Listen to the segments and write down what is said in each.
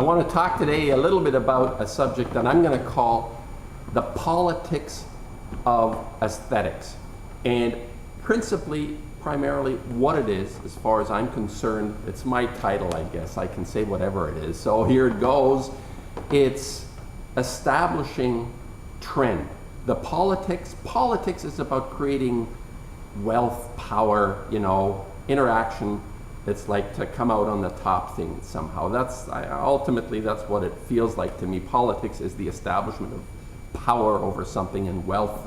I want to talk today a little bit about a subject that I'm going to call the politics of aesthetics. And primarily what it is, as far as I'm concerned. It's my title, I guess. I can say whatever it is. So here it goes. It's establishing trend. The politics is about creating wealth, power, interaction. It's like to come out on the top thing somehow. Ultimately that's what it feels like to me. Politics is the establishment of power over something and wealth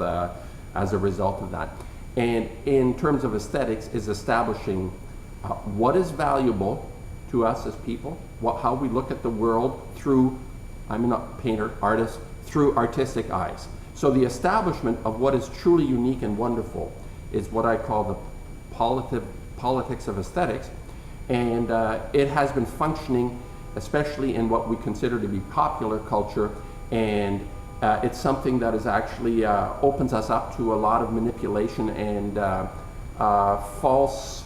as a result of that. And in terms of aesthetics, is establishing what is valuable to us as people, how we look at the world through, I'm a painter, artist, through artistic eyes. So the establishment of what is truly unique and wonderful is what I call the politics of aesthetics. And it has been functioning, especially in what we consider to be popular culture, and it's something that is actually opens us up to a lot of manipulation and false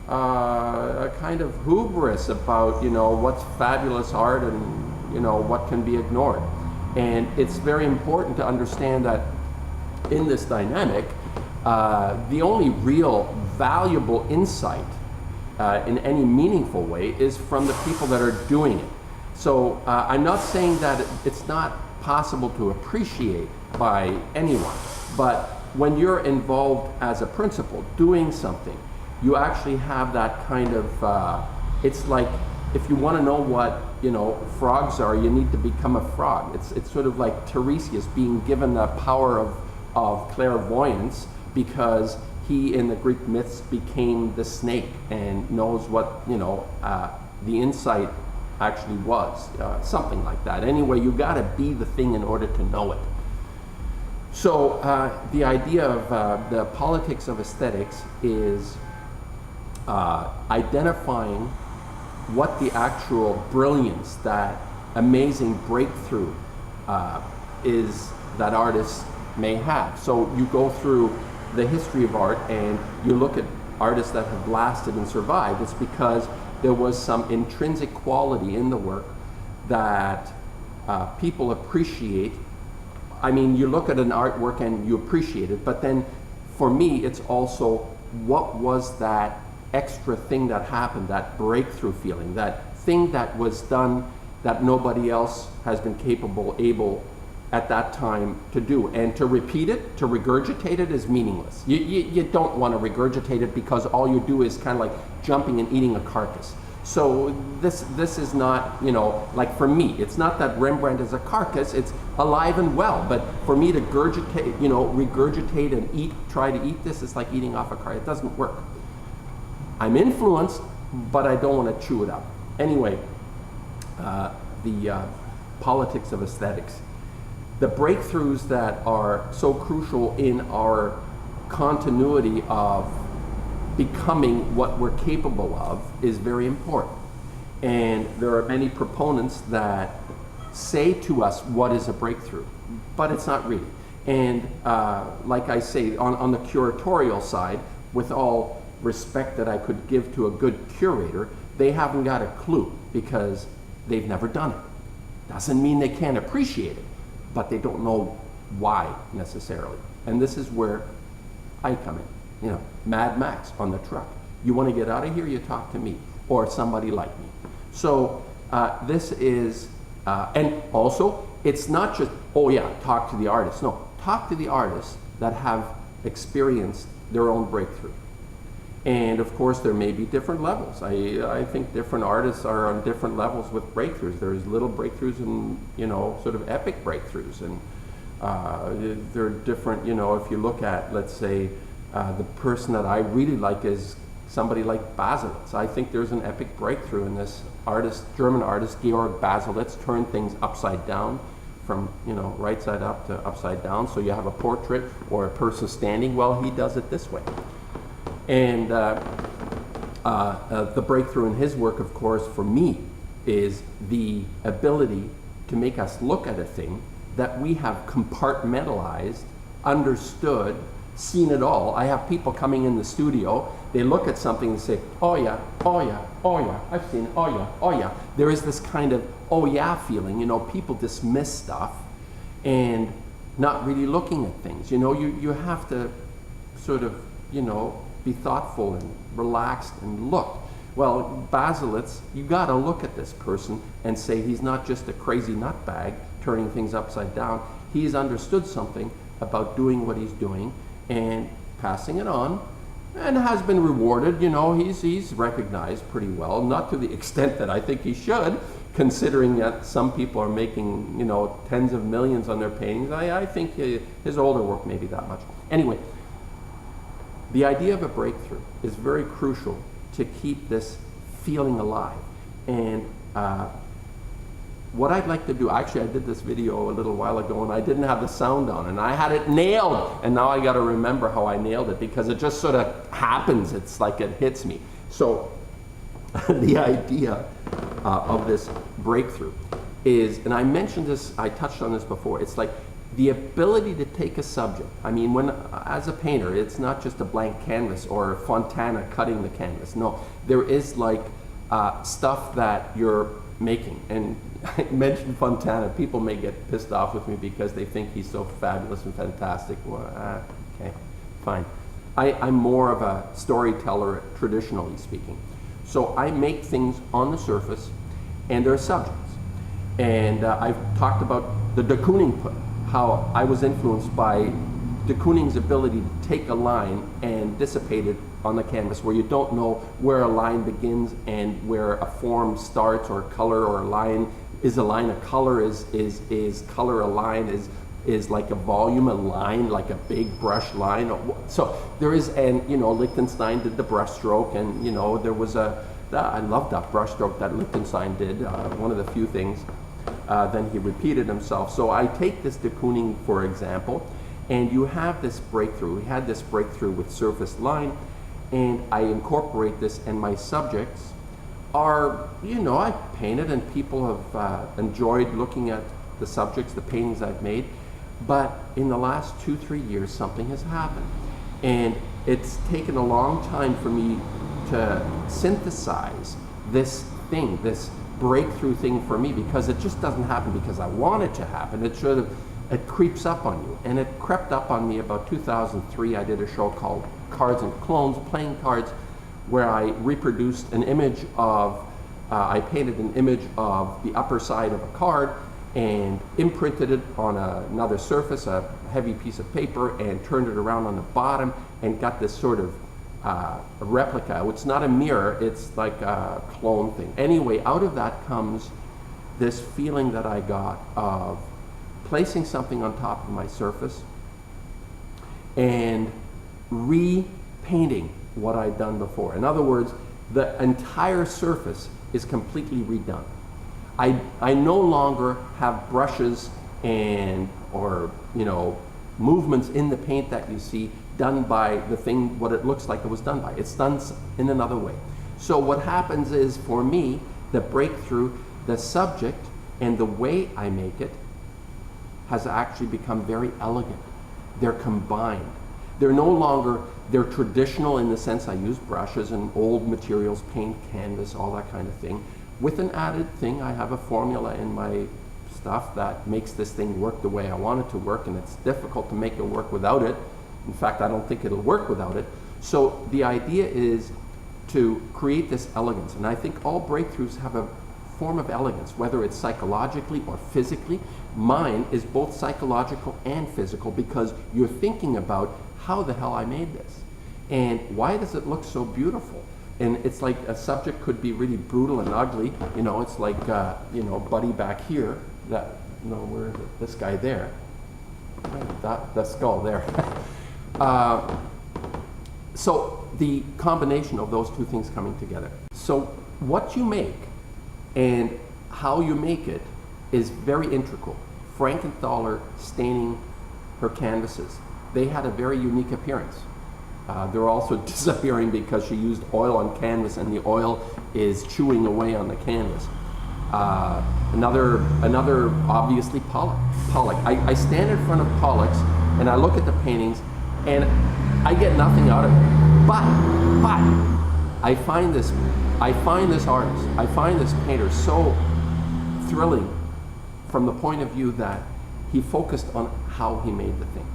kind of hubris about what's fabulous art and what can be ignored. And it's very important to understand that in this dynamic, the only real valuable insight in any meaningful way is from the people that are doing it. So I'm not saying that it's not possible to appreciate by anyone, but when you're involved as a principal doing something, you actually have that kind of, it's like if you want to know what frogs are, you need to become a frog. It's sort of like Tiresias being given the power of clairvoyance because he in the Greek myths became the snake and knows what the insight actually was, something like that. Anyway, you got to be the thing in order to know it. So the idea of the politics of aesthetics is identifying what the actual brilliance, that amazing breakthrough is that artists may have. So you go through the history of art and you look at artists that have lasted and survived. It's because there was some intrinsic quality in the work that people appreciate. I mean, you look at an artwork and you appreciate it, but then for me, it's also what was that extra thing that happened, that breakthrough feeling, that thing that was done that nobody else has been able at that time to do. And to repeat it, to regurgitate it is meaningless. You don't want to regurgitate it because all you do is kind of like jumping and eating a carcass. So this is not, like for me, it's not that Rembrandt is a carcass, it's alive and well. But for me to regurgitate and try to eat this, it's like eating off a carcass. It doesn't work. I'm influenced, but I don't want to chew it up. Anyway, the politics of aesthetics. The breakthroughs that are so crucial in our continuity of becoming what we're capable of is very important. And there are many proponents that say to us what is a breakthrough, but it's not really. And like I say, on the curatorial side, with all respect that I could give to a good curator, they haven't got a clue because they've never done it. Doesn't mean they can't appreciate it, but they don't know why necessarily. And this is where I come in. Mad Max on the truck. You want to get out of here, you talk to me or somebody like me. So this is, and also it's not just, talk to the artists. No, talk to the artists that have experienced their own breakthrough. And of course there may be different levels. I think different artists are on different levels with breakthroughs. There's little breakthroughs and sort of epic breakthroughs, and they're different. If you look at, let's say, the person that I really like is somebody like Baselitz. I think there's an epic breakthrough in this artist, German artist Georg Baselitz, turned things upside down from right side up to upside down. So you have a portrait or a person standing. Well, he does it this way. And the breakthrough in his work, of course, for me, is the ability to make us look at a thing that we have compartmentalized, understood, seen it all. I have people coming in the studio, they look at something and say, oh yeah, oh yeah, I've seen it, oh yeah, oh yeah. There is this kind of, oh yeah feeling, you know, people dismiss stuff and not really looking at things. You know, you have to sort of, you know, be thoughtful and relaxed and look. Well, Basilitz, you got to look at this person and say he's not just a crazy nutbag turning things upside down. He's understood something about doing what he's doing and passing it on, and has been rewarded. You know, he's recognized pretty well, not to the extent that I think he should, considering that some people are making, you know, tens of millions on their paintings. I think his older work maybe that much. Anyway, the idea of a breakthrough is very crucial to keep this feeling alive. And what I'd like to do, actually I did this video a little while ago and I didn't have the sound on and I had it nailed, and now I got to remember how I nailed it because it just sort of happens. It's like it hits me. So the idea of this breakthrough is, and I mentioned this, I touched on this before, it's like the ability to take a subject. I mean, when as a painter, it's not just a blank canvas or Fontana cutting the canvas. No, there is like stuff that you're making. And I mentioned Fontana. People may get pissed off with me because they think he's so fabulous and fantastic. Well, okay, fine. I'm more of a storyteller, traditionally speaking. So I make things on the surface, and there are subjects. And I've talked about the de Kooning put, how I was influenced by de Kooning's ability to take a line and dissipate it on the canvas, where you don't know where a line begins and where a form starts, or color, or a line. Is a line a color? Is color a line? Is like a volume a line, like a big brush line? So there is, and you know, Lichtenstein did the brush stroke, and you know, there was I love that brush stroke that Lichtenstein did, one of the few things. Then he repeated himself. So I take this de Kooning, for example, and you have this breakthrough. We had this breakthrough with surface line, and I incorporate this, and my subjects are, you know, I painted and people have enjoyed looking at the subjects, the paintings I've made. But in the last 2-3 years, something has happened. And it's taken a long time for me to synthesize this thing, this breakthrough thing for me, because it just doesn't happen because I want it to happen. It creeps up on you. And it crept up on me about 2003. I did a show called Cards and Clones, playing cards, where I reproduced an image of, I painted an image of the upper side of a card and imprinted it on another surface, a heavy piece of paper, and turned it around on the bottom and got this sort of a replica. It's not a mirror, it's like a clone thing. Anyway, out of that comes this feeling that I got of placing something on top of my surface and repainting what I'd done before. In other words, the entire surface is completely redone. I no longer have brushes or you know, movements in the paint that you see done by the thing, what it looks like it was done by. It's done in another way. So what happens is, for me, the breakthrough, the subject and the way I make it has actually become very elegant. They're combined. They're no longer, they're traditional in the sense I use brushes and old materials, paint, canvas, all that kind of thing. With an added thing, I have a formula in my stuff that makes this thing work the way I want it to work, and it's difficult to make it work without it. In fact, I don't think it'll work without it. So the idea is to create this elegance, and I think all breakthroughs have a form of elegance, whether it's psychologically or physically. Mine is both psychological and physical, because you're thinking about how the hell I made this, and why does it look so beautiful? And it's like a subject could be really brutal and ugly. You know, it's like, you know, Buddy back here, that, you know, where is it? This guy there, that skull there. So the combination of those two things coming together. So what you make and how you make it is very integral. Frankenthaler staining her canvases, they had a very unique appearance. They're also disappearing because she used oil on canvas, and the oil is chewing away on the canvas. Another obviously Pollock. I stand in front of Pollock's and I look at the paintings and I get nothing out of it. But I find this I find this artist, I find this painter so thrilling from the point of view that he focused on how he made the thing.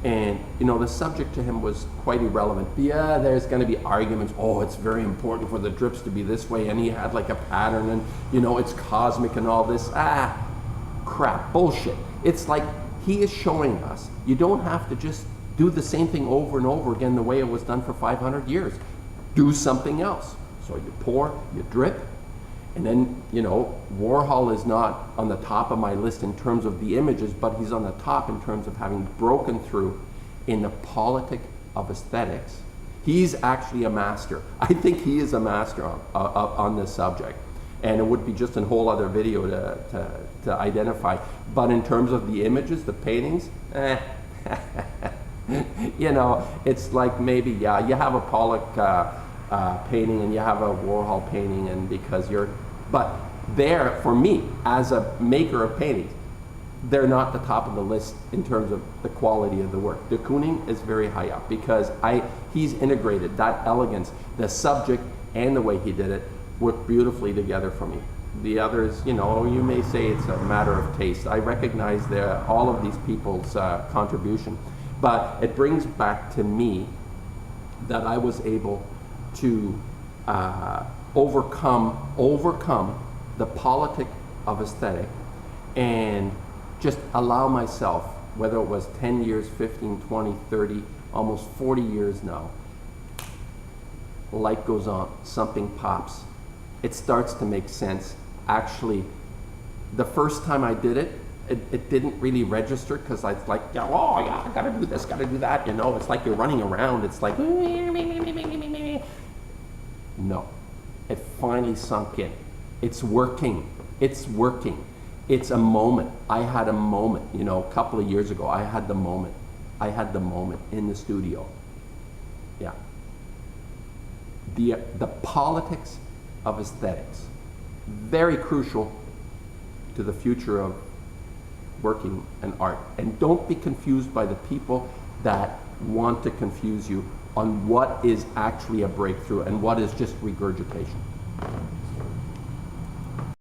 And you know, the subject to him was quite irrelevant. Yeah, there's going to be arguments. Oh, it's very important for the drips to be this way, and he had like a pattern, and you know, it's cosmic and all this. Crap, bullshit. It's like he is showing us you don't have to just do the same thing over and over again the way it was done for 500 years. Do something else. So you pour, you drip, and then, you know, Warhol is not on the top of my list in terms of the images, but he's on the top in terms of having broken through in the politic of aesthetics. He's actually a master. I think he is a master on this subject. And it would be just a whole other video to identify. But in terms of the images, the paintings, you know, it's like maybe, yeah, you have a Pollock painting and you have a Warhol painting, and because you're, but there, for me, as a maker of paintings, they're not the top of the list in terms of the quality of the work. De Kooning is very high up because he's integrated that elegance, the subject and the way he did it work beautifully together for me. The others, you know, you may say it's a matter of taste. I recognize all of these people's contribution, but it brings back to me that I was able to overcome the politic of aesthetic and just allow myself, whether it was 10 years, 15, 20, 30, almost 40 years now, light goes on, something pops. It starts to make sense. Actually, the first time I did it, it didn't really register because I was like, yeah, oh yeah, I gotta do this, gotta do that, you know, it's like you're running around, it's like, no, it finally sunk in. It's working, it's working. It's a moment. I had a moment, you know, a couple of years ago, I had the moment in the studio. Yeah. The politics of aesthetics, very crucial to the future of working in art. And don't be confused by the people that want to confuse you on what is actually a breakthrough and what is just regurgitation.